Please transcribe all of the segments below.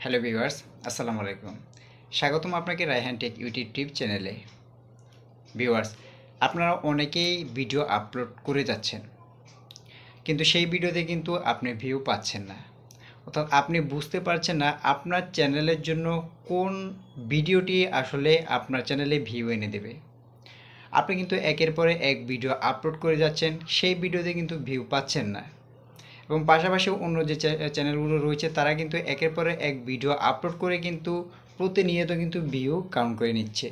Hello viewers, আসসালামু আলাইকুম। স্বাগতম আপনাকে রায়হান টেক ইউটিউব চ্যানেলে। ভিউয়ার্স, আপনারা অনেকেই ভিডিও আপলোড করে যাচ্ছেন, কিন্তু সেই ভিডিওতে কিন্তু আপনি ভিউ পাচ্ছেন না। অর্থাৎ আপনি বুঝতে পারছেন না আপনার চ্যানেলের জন্য কোন ভিডিওটি আসলে আপনার চ্যানেলে ভিউ এনে দেবে। আপনি কিন্তু একের পরে এক ভিডিও আপলোড করে যাচ্ছেন, সেই ভিডিওতে কিন্তু ভিউ পাচ্ছেন না। এবং পাশাপাশি অন্য যে চ্যানেলগুলো রয়েছে তারা কিন্তু একের পরে এক ভিডিও আপলোড করে কিন্তু প্রতিনিয়ত কিন্তু ভিউ কাউন্ট করে নিচ্ছে।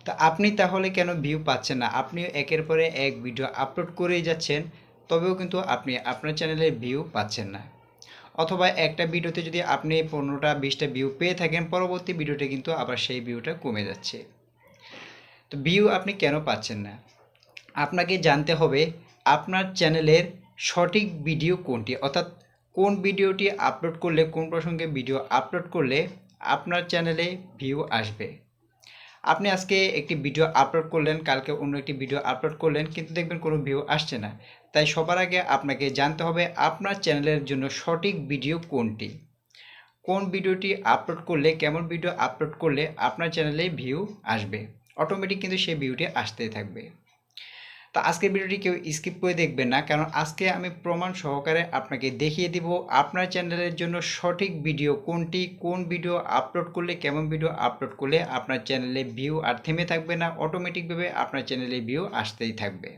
তা আপনি তাহলে কেন ভিউ পাচ্ছেন না? আপনিও একের পরে এক ভিডিও আপলোড করেই যাচ্ছেন, তবেও কিন্তু আপনি আপনার চ্যানেলে ভিউ পাচ্ছেন না। অথবা একটা ভিডিওতে যদি আপনি 15টা 20টা ভিউ পেয়ে থাকেন, পরবর্তী ভিডিওতে কিন্তু আবার সেই ভিউটা কমে যাচ্ছে। তো ভিউ আপনি কেন পাচ্ছেন না? আপনাকে জানতে হবে আপনার চ্যানেলের সঠিক ভিডিও কোনটি, অর্থাৎ কোন ভিডিওটি আপলোড করলে, কোন প্রসঙ্গে ভিডিও আপলোড করলে আপনার চ্যানেলে ভিউ আসবে। আপনি আজকে একটি ভিডিও আপলোড করলেন, কালকে অন্য একটি ভিডিও আপলোড করলেন, কিন্তু দেখবেন কোনো ভিউ আসছে না। তাই সবার আগে আপনাকে জানতে হবে আপনার চ্যানেলের জন্য সঠিক ভিডিও কোনটি, কোন ভিডিওটি আপলোড করলে, কেমন ভিডিও আপলোড করলে আপনার চ্যানেলে ভিউ আসবে। অটোমেটিক কিন্তু সেই ভিউটি আসতেই থাকবে। তো আজকের ভিডিওটি কেউ স্কিপ করে দেখবেন না, কারণ আজকে আমি প্রমাণ সহকারে আপনাকে দেখিয়ে দিব আপনার চ্যানেলের জন্য সঠিক ভিডিও কোনটি, কোন ভিডিও আপলোড করলে, কেমন ভিডিও আপলোড করলে আপনার চ্যানেলে ভিউ আর থেমে থাকবে না, অটোমেটিকভাবে আপনার চ্যানেলে ভিউ আসতেই থাকবে।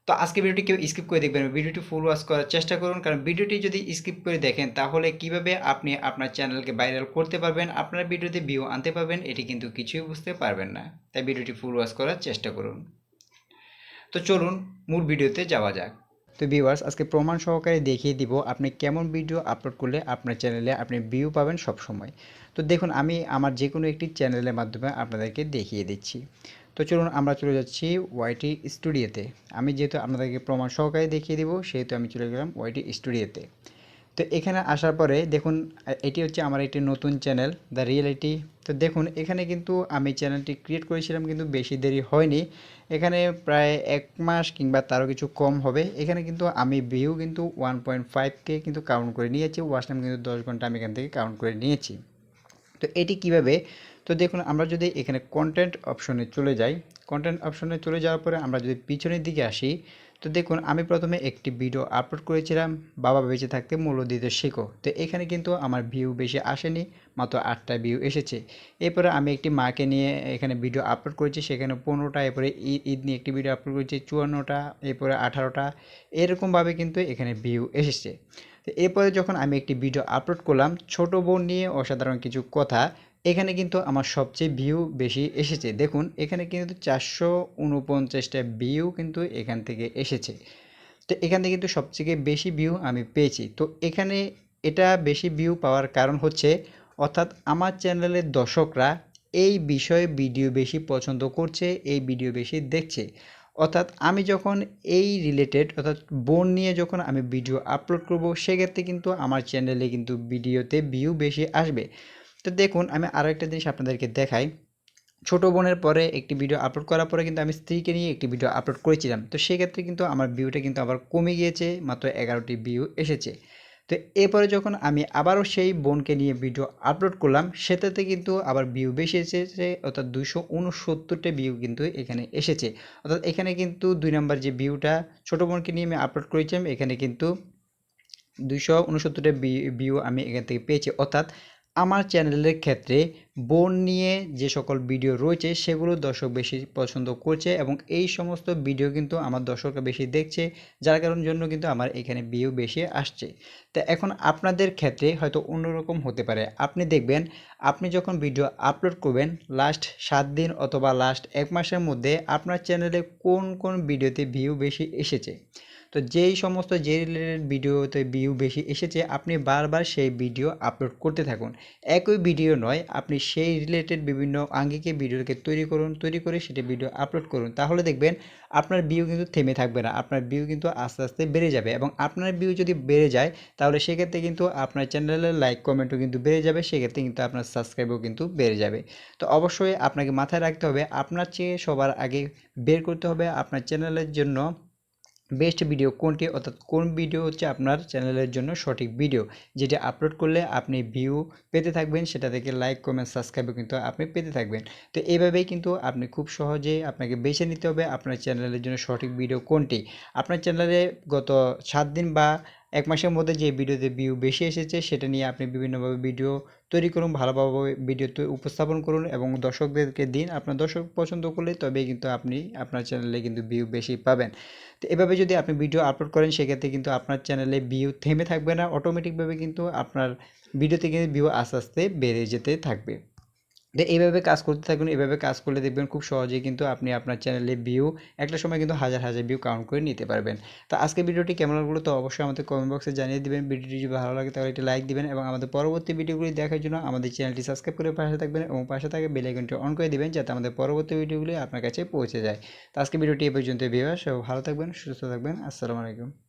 তো আজকে ভিডিওটি কেউ স্কিপ করে দেখবেন না, ভিডিওটি ফুল ওয়াচ করার চেষ্টা করুন, কারণ ভিডিওটি যদি স্কিপ করে দেখেন তাহলে কিভাবে আপনি আপনার চ্যানেলকে ভাইরাল করতে পারবেন, আপনার ভিডিওতে ভিউ আনতে পারবেন, এটি কিন্তু কিছুই বুঝতে পারবেন না। তাই ভিডিওটি ফুল ওয়াচ করার চেষ্টা করুন। তো চলুন মূল ভিডিওতে যাওয়া যাক। তো ভিউয়ার্স, আজকে প্রমাণ সহকারে দেখিয়ে দিব আপনি কেমন ভিডিও আপলোড করলে আপনার চ্যানেলে আপনি ভিউ পাবেন সব সময়। তো দেখুন, আমি আমার যে কোনো একটি চ্যানেলের মাধ্যমে আপনাদেরকে দেখিয়ে দিচ্ছি। তো চলুন আমরা চলে যাচ্ছি ওয়াইটি স্টুডিওতে। আমি যেহেতু আপনাদেরকে প্রমাণ সহকারে দেখিয়ে দিব, সেহেতু আমি চলে গেলাম ওয়াইটি স্টুডিওতে। তো এখানে আসার পরে দেখুন, এটি হচ্ছে আমার একটি নতুন চ্যানেল, দ্য রিয়েলিটি। তো দেখুন, এখানে কিন্তু আমি চ্যানেলটি ক্রিয়েট করেছিলাম, কিন্তু বেশি দেরি হয়নি। এখানে প্রায় 1 মাস কিংবা তারও কিছু কম হবে। এখানে কিন্তু আমি ভিউ কিন্তু 1.5K কিন্তু কাউন্ট করে নিয়েছি, ওয়াচ টাইম কিন্তু 10 ঘন্টা আমি এখান থেকে কাউন্ট করে নিয়েছি। তো এটি কিভাবে? তো দেখুন, আমরা যদি এখানে কন্টেন্ট অপশনে চলে যাই, কন্টেন্ট অপশনে চলে যাওয়ার পরে আমরা যদি পিছনের দিকে আসি, তো দেখুন আমি প্রথমে একটি ভিডিও আপলোড করেছিলাম, বাবা বেঁচে থাকতে মূল্য দিতে শেখো। তো এখানে কিন্তু আমার ভিউ বেশি আসেনি, মাত্র 8টা ভিউ এসেছে। এরপরে আমি একটি মাকে নিয়ে এখানে ভিডিও আপলোড করেছি, সেখানে 15টা। এরপরে ঈদ নিয়ে একটি ভিডিও আপলোড করেছি, 54টা। এরপরে 18টা। এরকমভাবে কিন্তু এখানে ভিউ এসেছে। তো এরপরে যখন আমি একটি ভিডিও আপলোড করলাম ছোট বোন নিয়ে অসাধারণ কিছু কথা, এখানে কিন্তু আমার সবচেয়ে ভিউ বেশি এসেছে। দেখুন, এখানে কিন্তু 449টা ভিউ কিন্তু এখান থেকে এসেছে। তো এখান থেকে কিন্তু সবথেকে বেশি ভিউ আমি পেয়েছি। তো এখানে এটা বেশি ভিউ পাওয়ার কারণ হচ্ছে, অর্থাৎ আমার চ্যানেলের দর্শকরা এই বিষয়ে ভিডিও বেশি পছন্দ করছে, এই ভিডিও বেশি দেখছে। অর্থাৎ আমি যখন এই রিলেটেড, অর্থাৎ বোন নিয়ে যখন আমি ভিডিও আপলোড করব, সেক্ষেত্রে কিন্তু আমার চ্যানেলে কিন্তু ভিডিওতে ভিউ বেশি আসবে। তো দেখুন, আমি আরও একটা জিনিস আপনাদেরকে দেখাই। ছোট বোনের পরে একটি ভিডিও আপলোড করার পরে কিন্তু আমি স্ত্রীকে নিয়ে একটি ভিডিও আপলোড করেছিলাম। তো সেক্ষেত্রে কিন্তু আমার ভিউটা কিন্তু আবার কমে গিয়েছে, মাত্র 11টি ভিউ এসেছে। তো এরপরে যখন আমি আবারও সেই বোনকে নিয়ে ভিডিও আপলোড করলাম, সেটাতে কিন্তু আবার ভিউ বেশি এসেছে, অর্থাৎ 269টা ভিউ কিন্তু এখানে এসেছে। অর্থাৎ এখানে কিন্তু 2 নম্বর যে ভিউটা ছোট বোনকে নিয়ে আমি আপলোড করেছিলাম, এখানে কিন্তু 269টা ভিউ আমি এখান থেকে পেয়েছি। অর্থাৎ আমার চ্যানেলের ক্ষেত্রে বোন নিয়ে যে সকল ভিডিও রয়েছে সেগুলো দর্শক বেশি পছন্দ করছে, এবং এই সমস্ত ভিডিও কিন্তু আমার দর্শকরা বেশি দেখছে, যার কারণের জন্য কিন্তু আমার এখানে ভিউ বেশি আসছে। তা এখন আপনাদের ক্ষেত্রে হয়তো অন্যরকম হতে পারে। আপনি দেখবেন, আপনি যখন ভিডিও আপলোড করবেন লাস্ট 7 দিন অথবা লাস্ট 1 মাসের মধ্যে আপনার চ্যানেলে কোন কোন ভিডিওতে ভিউ বেশি এসেছে। তো যেই সমস্ত যে রিলেটেড ভিডিওতে ভিউ বেশি এসেছে, আপনি বারবার সেই ভিডিও আপলোড করতে থাকুন। একই ভিডিও নয়, আপনি সেই রিলেটেড বিভিন্ন আঙ্গিকে ভিডিওকে তৈরি করে সেটি ভিডিও আপলোড করুন। তাহলে দেখবেন আপনার ভিউ কিন্তু থেমে থাকবে না, আপনার ভিউ কিন্তু আস্তে আস্তে বেড়ে যাবে। এবং আপনার ভিউ যদি বেড়ে যায়, তাহলে সেক্ষেত্রে কিন্তু আপনার চ্যানেলের লাইক কমেন্টও কিন্তু বেড়ে যাবে, সেক্ষেত্রে কিন্তু আপনার সাবস্ক্রাইবও কিন্তু বেড়ে যাবে। তো অবশ্যই আপনাকে মাথায় রাখতে হবে, আপনার চেয়ে সবার আগে বের করতে হবে আপনার চ্যানেলের জন্য বেস্ট ভিডিও কোনটি, অর্থাৎ কোন ভিডিও হচ্ছে আপনার চ্যানেলের জন্য সঠিক ভিডিও, যেটা আপলোড করলে আপনি ভিউ পেতে থাকবেন, সেটা থেকে লাইক কমেন্ট সাবস্ক্রাইবও কিন্তু আপনি পেতে থাকবেন। তো এইভাবেই কিন্তু আপনি খুব সহজেই আপনাকে বেছে নিতে হবে আপনার চ্যানেলের জন্য সঠিক ভিডিও কোনটি। আপনার চ্যানেলে গত 7 দিন বা 1 মাসের মধ্যে যে ভিডিওতে ভিউ বেশি এসেছে সেটা নিয়ে আপনি বিভিন্নভাবে ভিডিও তৈরি করুন, ভালোভাবে ভিডিও উপস্থাপন করুন এবং দর্শকদেরকে দিন। আপনার দর্শক পছন্দ করলে তবেই কিন্তু আপনি আপনার চ্যানেলে কিন্তু ভিউ বেশি পাবেন। তো এভাবে যদি আপনি ভিডিও আপলোড করেন সেক্ষেত্রে কিন্তু আপনার চ্যানেলে ভিউ থেমে থাকবে না, অটোমেটিকভাবে কিন্তু আপনার ভিডিওতে কিন্তু ভিউ আস্তে আস্তে বেড়ে যেতে থাকবে। তো এইভাবে কাজ করতে থাকুন, এভাবে কাজ করলে দেখবেন খুব সহজেই কিন্তু আপনি আপনার চ্যানেলে ভিউ একটা সময় কিন্তু হাজার হাজার ভিউ কাউন্ট করে নিতে পারবেন। তো আজকে ভিডিওটি কেমন লাগলো তো অবশ্যই আমাদের কমেন্ট বক্সে জানিয়ে দিবেন। ভিডিওটি যদি ভালো লাগে তাহলে একটি লাইক দিবেন এবং আমাদের পরবর্তী ভিডিওগুলি দেখার জন্য আমাদের চ্যানেলটি সাবস্ক্রাইব করে পাশে থাকবেন এবং পাশে থাকা বেল আইকনটি অন করে দিবেন যাতে আমাদের পরবর্তী ভিডিওগুলি আপনার কাছে পৌঁছে যায়। তো আজকে ভিডিওটি এই পর্যন্ত ভিউয়ার্স, সবাই ভালো থাকবেন, সুস্থ থাকবেন। আসসালামু আলাইকুম।